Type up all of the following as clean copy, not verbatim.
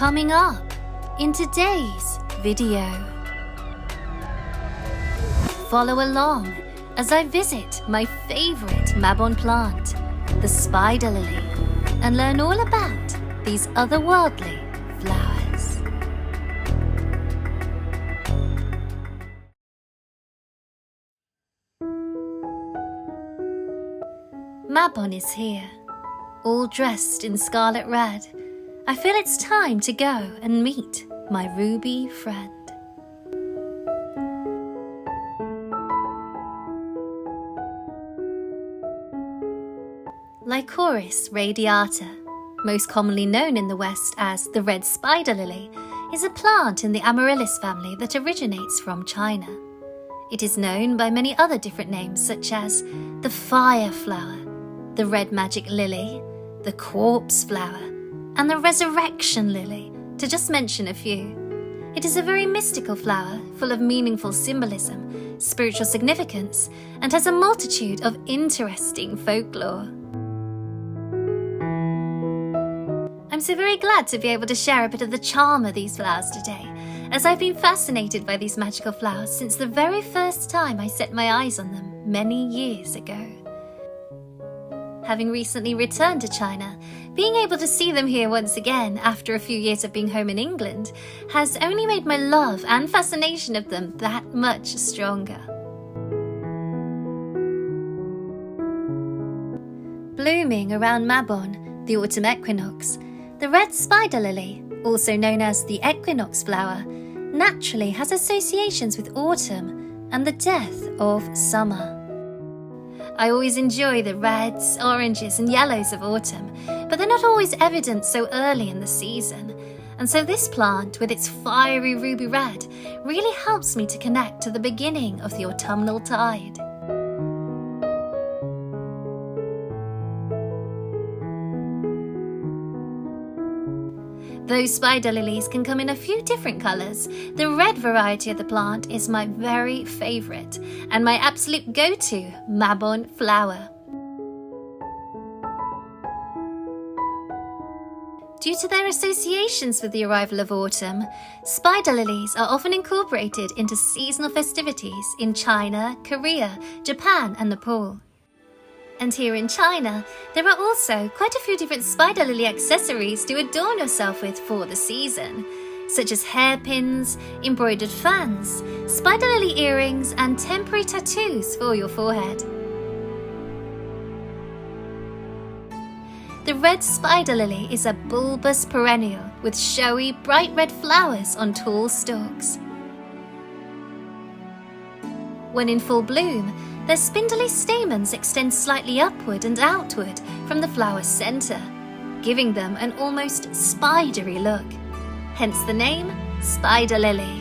Coming up in today's video. Follow along as I visit my favorite Mabon plant, the spider lily, and learn all about these otherworldly flowers. Mabon is here, all dressed in scarlet red. I feel it's time to go and meet my ruby friend. Lycoris radiata, most commonly known in the West as the red spider lily, is a plant in the amaryllis family that originates from China. It is known by many other different names such as the fire flower, the red magic lily, the corpse flower, and the resurrection lily, to just mention a few. It is a very mystical flower, full of meaningful symbolism, spiritual significance, and has a multitude of interesting folklore. I'm so very glad to be able to share a bit of the charm of these flowers today, as I've been fascinated by these magical flowers since the very first time I set my eyes on them many years ago. Having recently returned to China, being able to see them here once again after a few years of being home in England has only made my love and fascination of them that much stronger. Blooming around Mabon, the autumn equinox, the red spider lily, also known as the equinox flower, naturally has associations with autumn and the death of summer. I always enjoy the reds, oranges and yellows of autumn, but they're not always evident so early in the season, and so this plant with its fiery ruby red really helps me to connect to the beginning of the autumnal tide. Though spider lilies can come in a few different colours, the red variety of the plant is my very favourite and my absolute go-to Mabon Flower. Due to their associations with the arrival of autumn, spider lilies are often incorporated into seasonal festivities in China, Korea, Japan and Nepal. And here in China, there are also quite a few different spider lily accessories to adorn yourself with for the season, such as hairpins, embroidered fans, spider lily earrings, and temporary tattoos for your forehead. The red spider lily is a bulbous perennial with showy, bright red flowers on tall stalks. When in full bloom, their spindly stamens extend slightly upward and outward from the flower's centre, giving them an almost spidery look, hence the name spider lily.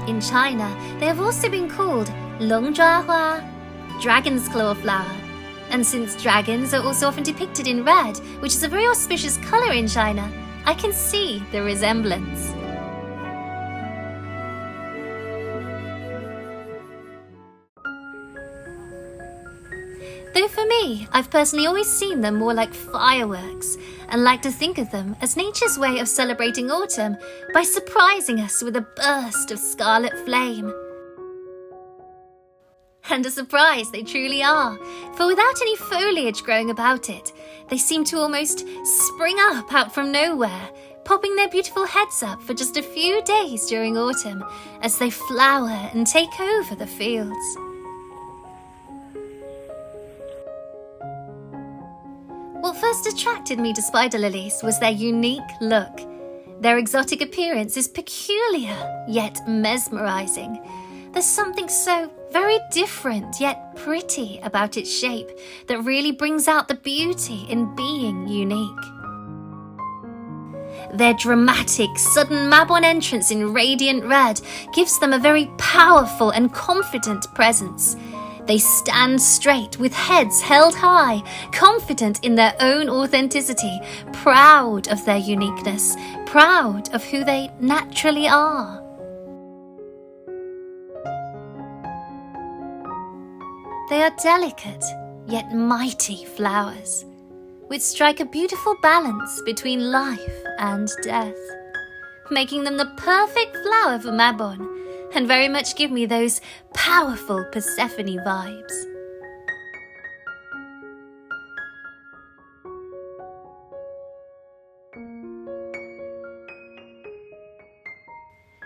In China, they have also been called longzhuahua, dragon's claw flower, and since dragons are also often depicted in red, which is a very auspicious colour in China, I can see the resemblance. Though for me, I've personally always seen them more like fireworks and like to think of them as nature's way of celebrating autumn by surprising us with a burst of scarlet flame. And a surprise they truly are, for without any foliage growing about it, they seem to almost spring up out from nowhere, popping their beautiful heads up for just a few days during autumn as they flower and take over the fields. What first attracted me to spider lilies was their unique look. Their exotic appearance is peculiar, yet mesmerizing. There's something so very different yet pretty about its shape that really brings out the beauty in being unique. Their dramatic, sudden Mabon entrance in radiant red gives them a very powerful and confident presence. They stand straight with heads held high, confident in their own authenticity, proud of their uniqueness, proud of who they naturally are. They are delicate, yet mighty flowers. which strike a beautiful balance between life and death, making them the perfect flower for Mabon, and very much give me those powerful Persephone vibes.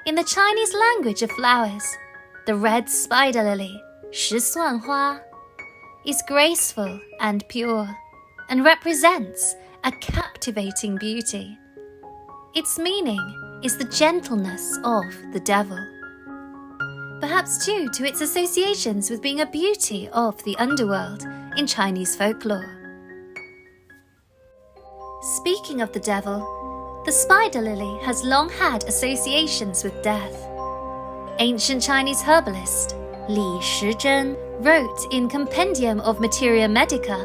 In the Chinese language of flowers, the red spider lily, 石蒜花, is graceful and pure, and represents a captivating beauty. Its meaning is the gentleness of the devil, perhaps due to its associations with being a beauty of the underworld in Chinese folklore. Speaking of the devil, the spider lily has long had associations with death. Ancient Chinese herbalist Li Shizhen wrote in Compendium of Materia Medica,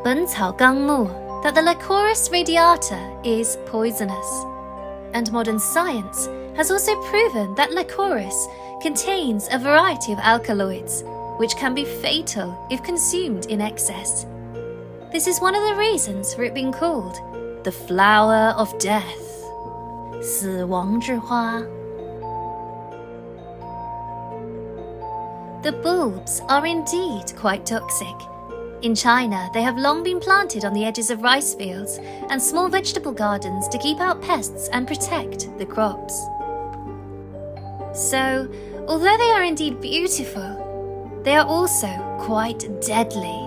本草纲目, that the Lycoris radiata is poisonous. And modern science has also proven that Lycoris contains a variety of alkaloids, which can be fatal if consumed in excess. This is one of the reasons for it being called the flower of death, 死亡之花. The bulbs are indeed quite toxic. In China, they have long been planted on the edges of rice fields and small vegetable gardens to keep out pests and protect the crops. So, although they are indeed beautiful, they are also quite deadly.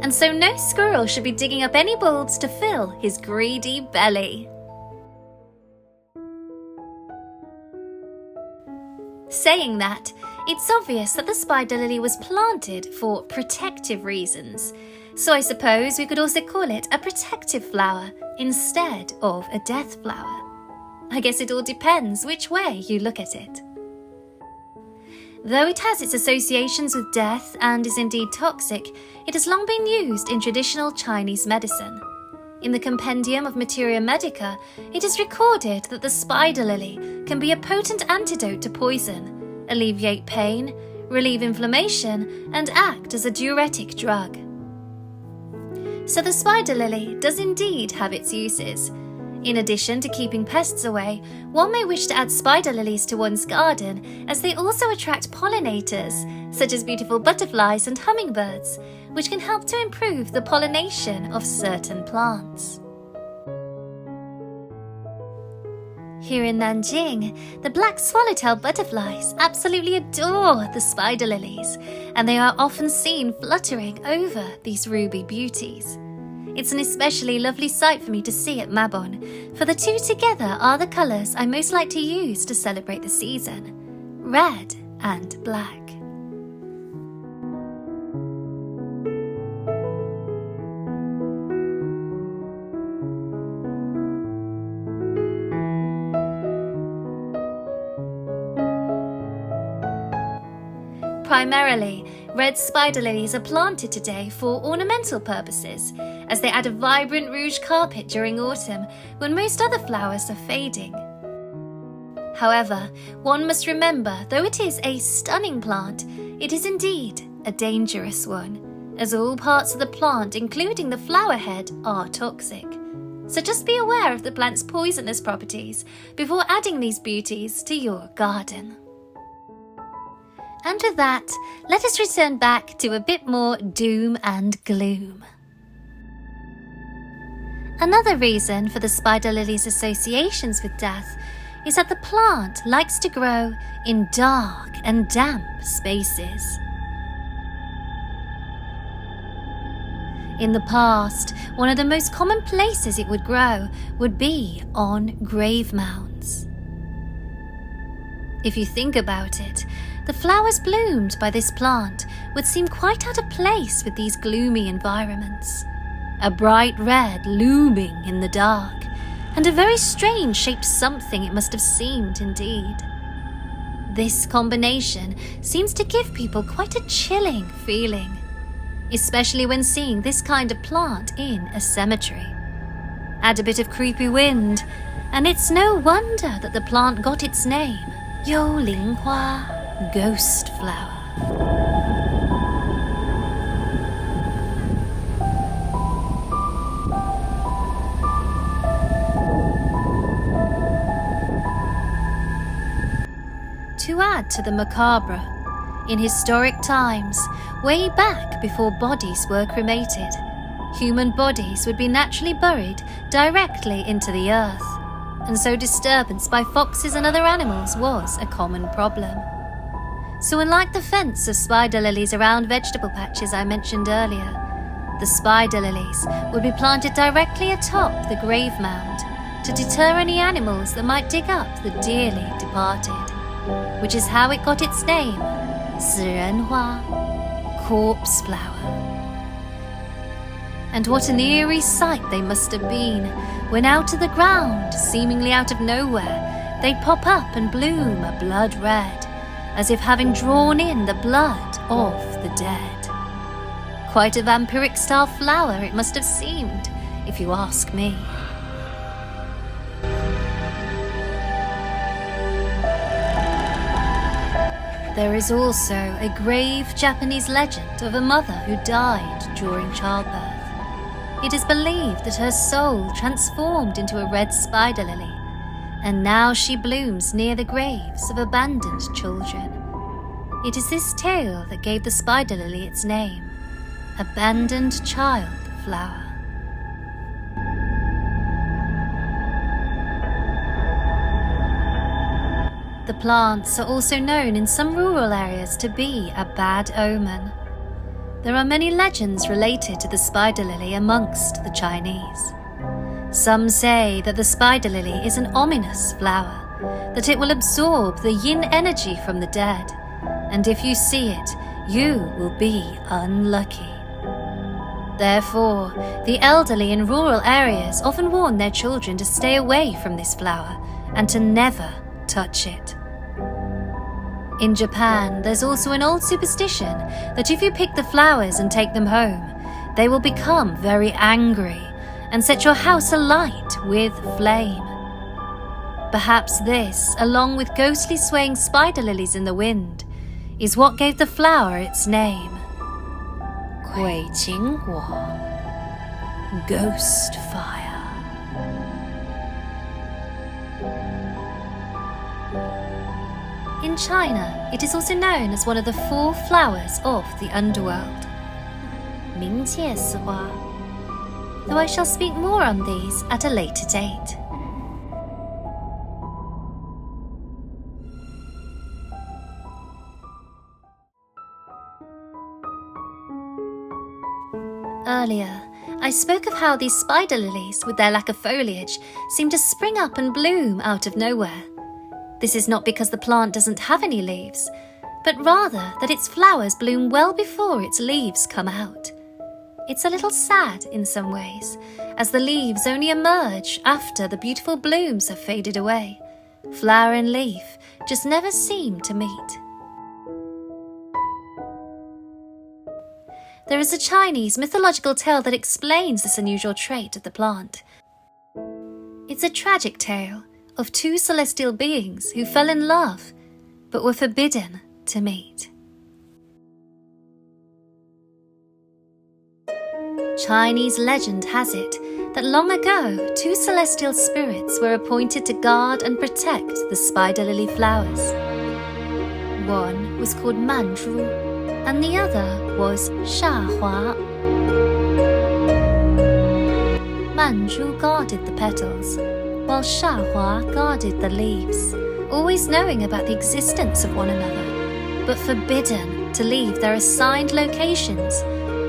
And so no squirrel should be digging up any bulbs to fill his greedy belly. Saying that, it's obvious that the spider lily was planted for protective reasons, so I suppose we could also call it a protective flower instead of a death flower. I guess it all depends which way you look at it. Though it has its associations with death and is indeed toxic, it has long been used in traditional Chinese medicine. In the Compendium of Materia Medica, it is recorded that the spider lily can be a potent antidote to poison, alleviate pain, relieve inflammation, and act as a diuretic drug. So the spider lily does indeed have its uses. In addition to keeping pests away, one may wish to add spider lilies to one's garden, as they also attract pollinators, such as beautiful butterflies and hummingbirds, which can help to improve the pollination of certain plants. Here in Nanjing, the black swallowtail butterflies absolutely adore the spider lilies, and they are often seen fluttering over these ruby beauties. It's an especially lovely sight for me to see at Mabon, for the two together are the colours I most like to use to celebrate the season: red and black. Primarily, red spider lilies are planted today for ornamental purposes, as they add a vibrant rouge carpet during autumn when most other flowers are fading. However, one must remember, though it is a stunning plant, it is indeed a dangerous one, as all parts of the plant, including the flower head, are toxic. So just be aware of the plant's poisonous properties before adding these beauties to your garden. And with that, let us return back to a bit more doom and gloom. Another reason for the spider lily's associations with death is that the plant likes to grow in dark and damp spaces. In the past, one of the most common places it would grow would be on grave mounds. If you think about it, the flowers bloomed by this plant would seem quite out of place with these gloomy environments. A bright red looming in the dark, and a very strange shaped something it must have seemed indeed. This combination seems to give people quite a chilling feeling, especially when seeing this kind of plant in a cemetery. Add a bit of creepy wind, and it's no wonder that the plant got its name, 幽灵花, ghost flower. to add to the macabre, in historic times, way back before bodies were cremated, human bodies would be naturally buried directly into the earth, and so disturbance by foxes and other animals was a common problem. So unlike the fence of spider lilies around vegetable patches I mentioned earlier, the spider lilies would be planted directly atop the grave mound to deter any animals that might dig up the dearly departed, which is how it got its name, 死人花, corpse flower. And what an eerie sight they must have been when out of the ground, seemingly out of nowhere, they'd pop up and bloom a blood red, as if having drawn in the blood of the dead. Quite a vampiric-style flower it must have seemed, if you ask me. There is also a grave Japanese legend of a mother who died during childbirth. It is believed that her soul transformed into a red spider lily, and now she blooms near the graves of abandoned children. It is this tale that gave the spider lily its name, abandoned child flower. The plants are also known in some rural areas to be a bad omen. There are many legends related to the spider lily amongst the Chinese. Some say that the spider lily is an ominous flower, that it will absorb the yin energy from the dead, and if you see it, you will be unlucky. Therefore, the elderly in rural areas often warn their children to stay away from this flower and to never touch it. In Japan, there's also an old superstition that if you pick the flowers and take them home, they will become very angry and set your house alight with flame. Perhaps this, along with ghostly swaying spider lilies in the wind, is what gave the flower its name. 鬼情火, ghost fire. In China, it is also known as one of the 4 flowers of the underworld, 冥界之花, though I shall speak more on these at a later date. Earlier, I spoke of how these spider lilies, with their lack of foliage, seem to spring up and bloom out of nowhere. This is not because the plant doesn't have any leaves, but rather that its flowers bloom well before its leaves come out. It's a little sad in some ways, as the leaves only emerge after the beautiful blooms have faded away. Flower and leaf just never seem to meet. There is a Chinese mythological tale that explains this unusual trait of the plant. It's a tragic tale of 2 celestial beings who fell in love, but were forbidden to meet. Chinese legend has it that long ago 2 celestial spirits were appointed to guard and protect the spider lily flowers. One was called Manzhu, and the other was ShaRma. Manzhu guarded the petals, while ShaRma guarded the leaves, always knowing about the existence of one another, but forbidden to leave their assigned locations,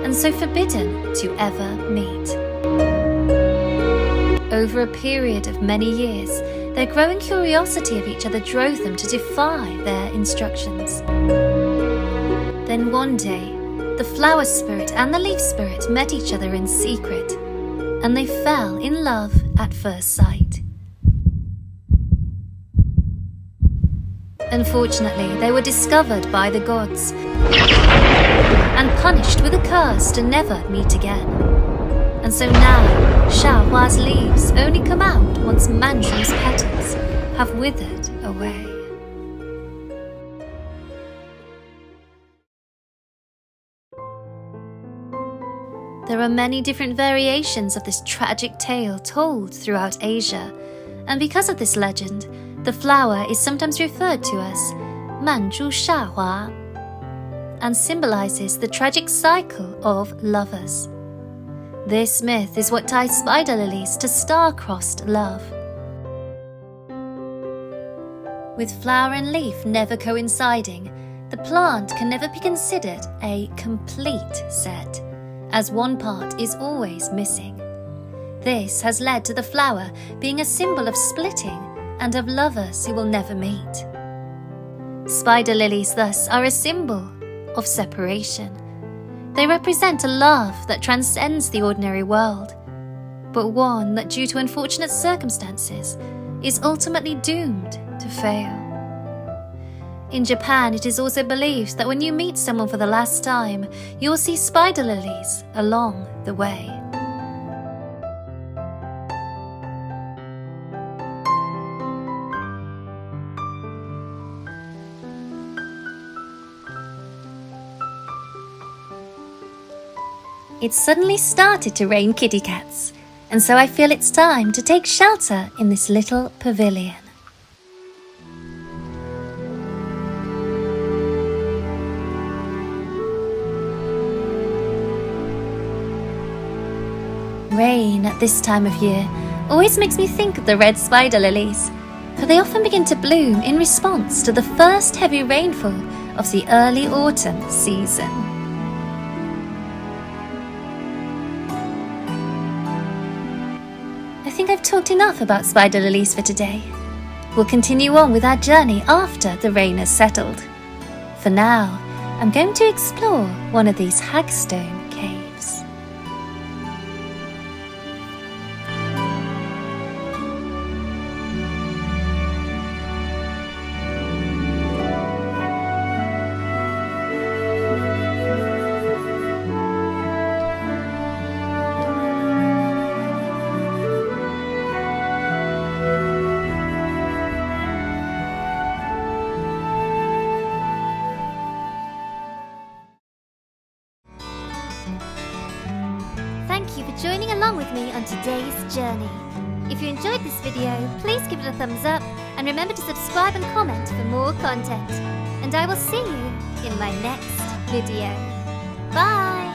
and so forbidden to ever meet. Over a period of many years, their growing curiosity of each other drove them to defy their instructions. Then one day, the flower spirit and the leaf spirit met each other in secret, and they fell in love at first sight. Unfortunately, they were discovered by the gods and punished with a curse to never meet again. And so now, ShaRma's leaves only come out once Manzhu's petals have withered away. There are many different variations of this tragic tale told throughout Asia, and because of this legend, the flower is sometimes referred to as 漫株夏华, and symbolizes the tragic cycle of lovers. This myth is what ties spider lilies to star-crossed love. With flower and leaf never coinciding, the plant can never be considered a complete set, as one part is always missing. This has led to the flower being a symbol of splitting and of lovers who will never meet. Spider lilies thus are a symbol of separation. They represent a love that transcends the ordinary world, but one that, due to unfortunate circumstances, is ultimately doomed to fail. In Japan, it is also believed that when you meet someone for the last time, you will see spider lilies along the way. It suddenly started to rain kitty cats, and so I feel it's time to take shelter in this little pavilion. Rain at this time of year always makes me think of the red spider lilies, for they often begin to bloom in response to the first heavy rainfall of the early autumn season. I think I've talked enough about spider lilies for today. We'll continue on with our journey after the rain has settled. For now, I'm going to explore one of these hagstone caves. Thank you for joining along with me on today's journey. If you enjoyed this video, please give it a thumbs up and remember to subscribe and comment for more content. And I will see you in my next video. Bye!